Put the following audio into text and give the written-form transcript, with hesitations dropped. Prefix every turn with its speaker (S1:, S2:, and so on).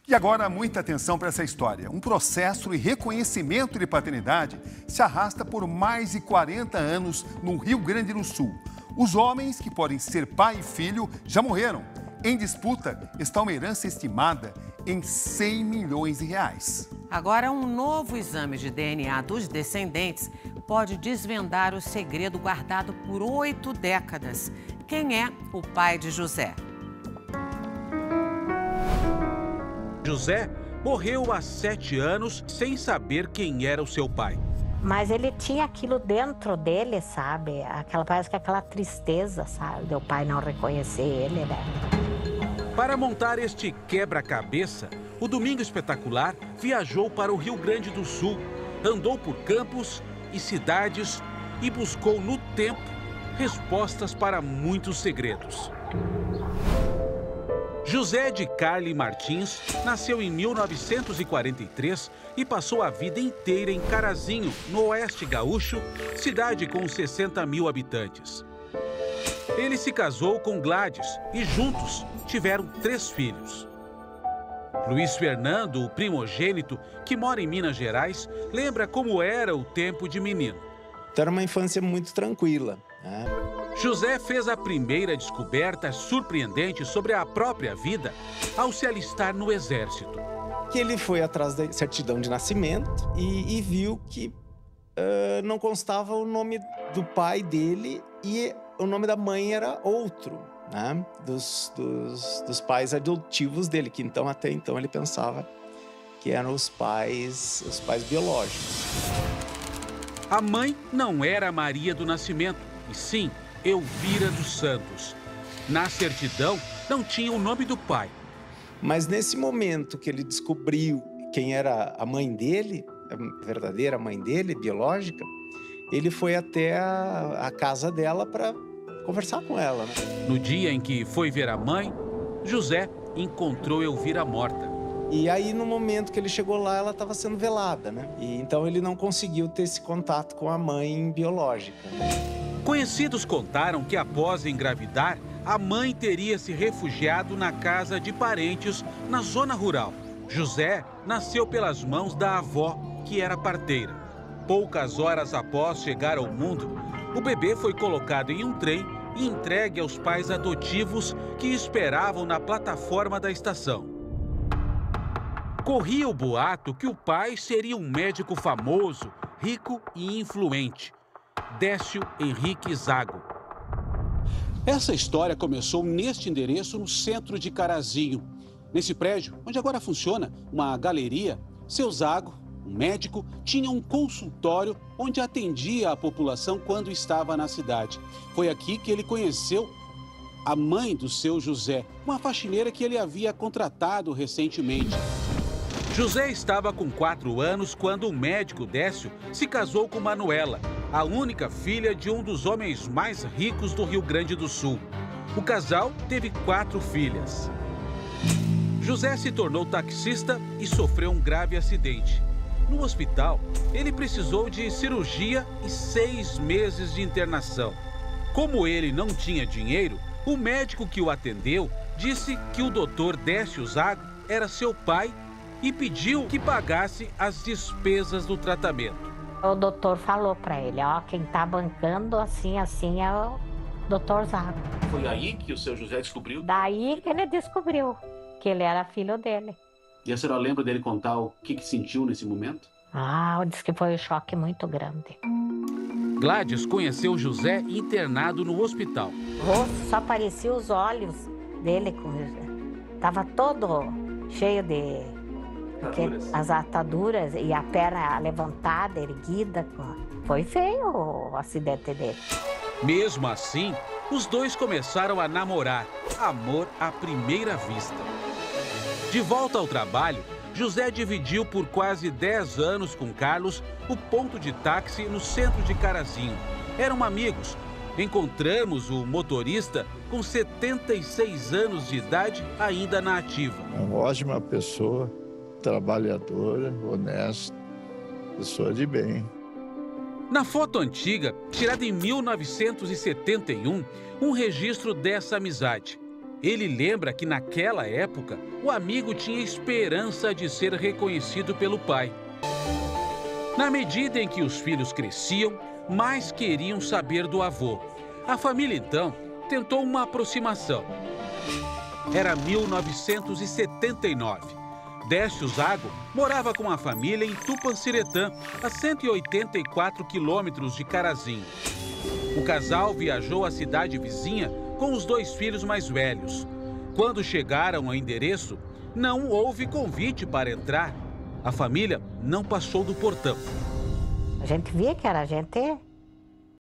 S1: E agora, muita atenção para essa história. Um processo e reconhecimento de paternidade se arrasta por mais de 40 anos no Rio Grande do Sul. Os homens que podem ser pai e filho já morreram. Em disputa está uma herança estimada em 100 milhões de reais.
S2: Agora, um novo exame de DNA dos descendentes pode desvendar o segredo guardado por 8 décadas. Quem é o pai de José?
S3: José morreu há 7 anos sem saber quem era o seu pai.
S4: Mas ele tinha aquilo dentro dele, sabe? Parece que aquela tristeza, sabe? Do pai não reconhecer ele, né?
S3: Para montar este quebra-cabeça, o Domingo Espetacular viajou para o Rio Grande do Sul, andou por campos e cidades e buscou no tempo respostas para muitos segredos. José de Carli Martins nasceu em 1943 e passou a vida inteira em Carazinho, no Oeste Gaúcho, cidade com 60 mil habitantes. Ele se casou com Gladys e juntos tiveram 3 filhos. Luiz Fernando, o primogênito, que mora em Minas Gerais, lembra como era o tempo de menino.
S5: Então era uma infância muito tranquila, né?
S3: José fez a primeira descoberta surpreendente sobre a própria vida ao se alistar no exército.
S5: Que ele foi atrás da certidão de nascimento e viu que não constava o nome do pai dele e o nome da mãe era outro, né? Dos pais adotivos dele, que até então ele pensava que eram os pais biológicos.
S3: A mãe não era Maria do Nascimento, e sim Elvira dos Santos. Na certidão, não tinha o nome do pai.
S5: Mas nesse momento que ele descobriu quem era a mãe dele, a verdadeira mãe dele, biológica, ele foi até a casa dela para conversar com ela, né?
S3: No dia em que foi ver a mãe, José encontrou Elvira morta.
S5: E aí, no momento que ele chegou lá, ela estava sendo velada, né? E então ele não conseguiu ter esse contato com a mãe biológica.
S3: Conhecidos contaram que após engravidar, a mãe teria se refugiado na casa de parentes na zona rural. José nasceu pelas mãos da avó, que era parteira. Poucas horas após chegar ao mundo, o bebê foi colocado em um trem e entregue aos pais adotivos que esperavam na plataforma da estação. Corria o boato que o pai seria um médico famoso, rico e influente. Décio Henrique Zago. Essa história começou neste endereço no centro de Carazinho. Nesse prédio, onde agora funciona uma galeria, seu Zago, um médico, tinha um consultório onde atendia a população quando estava na cidade. Foi aqui que ele conheceu a mãe do seu José, uma faxineira que ele havia contratado recentemente. José estava com 4 anos quando o médico Décio se casou com Manuela, a única filha de um dos homens mais ricos do Rio Grande do Sul. O casal teve 4 filhas. José se tornou taxista e sofreu um grave acidente. No hospital, ele precisou de cirurgia e 6 meses de internação. Como ele não tinha dinheiro, o médico que o atendeu disse que o Dr. Décio Zago era seu pai e pediu que pagasse as despesas do tratamento.
S4: O doutor falou para ele, ó, quem tá bancando assim é o Dr. Zago.
S3: Foi aí que o seu José descobriu?
S4: Daí que ele descobriu que ele era filho dele.
S3: E a senhora lembra dele contar o que sentiu nesse momento?
S4: Disse que foi um choque muito grande.
S3: Gladys conheceu José internado no hospital.
S4: O rosto só aparecia os olhos dele, tava todo cheio de as ataduras e a perna levantada, erguida. Foi feio o acidente dele.
S3: Mesmo assim, os dois começaram a namorar. Amor à primeira vista. De volta ao trabalho, José dividiu por quase 10 anos com Carlos o ponto de táxi no centro de Carazinho. Eram amigos. Encontramos o motorista com 76 anos de idade ainda na ativa.
S6: Uma ótima pessoa, trabalhadora, honesta, pessoa de bem.
S3: Na foto antiga, tirada em 1971, um registro dessa amizade. Ele lembra que naquela época o amigo tinha esperança de ser reconhecido pelo pai. Na medida em que os filhos cresciam, mais queriam saber do avô. A família então tentou uma aproximação. Era 1979. Décio Zago morava com a família em Tupanciretã, a 184 quilômetros de Carazinho. O casal viajou à cidade vizinha com os 2 filhos mais velhos. Quando chegaram ao endereço, não houve convite para entrar. A família não passou do portão.
S4: A gente via que era gente